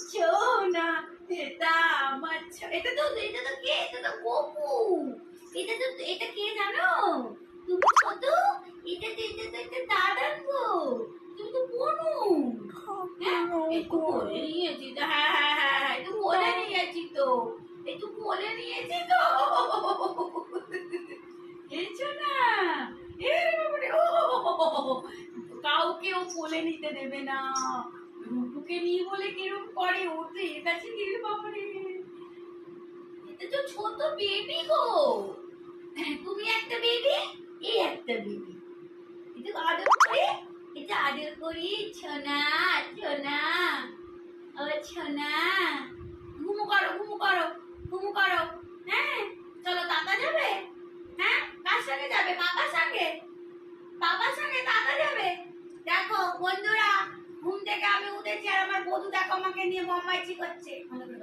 সোনা এটা আমার এটা তো কে? এটা তো গপু। এটা কে জানো? তুমি ছোট। এটা তো একটা দাদার গো। তুমি তো বোনু। হ্যাঁ একটু বলে নিয়েছি তো। হ্যাঁ হ্যাঁ হ্যাঁ হ্যাঁ একটু বলে নিয়েছি তো। একটু বলে নিয়েছি তো। খেয়েছো না? এ বাবারে, ও কাউকেও কোলে নিতে দেবে না। রুটুকে নিয়ে বলে কিরম করে, ওর তো এর কাছে গেলে বাবারে। এটা তো ছোট বেবি গো। তুমি একটা বেবি, এই একটা বেবি। এটা আদর করি, এটা আদর করি। ছোনা ছোনা, ও ছোনা। ঘুমু করো ঘুমু করো ঘুমু করো। হ্যাঁ চলো দাদা যাবে। হ্যাঁ কার সঙ্গে যাবে? বাবার সঙ্গে? বাবার সঙ্গে দাদা যাবে। দেখো বন্ধুরা, ঘুম থেকে আমি উঠেছি আর আমার বধূ দেখো আমাকে নিয়ে বম্বাইচি করছে।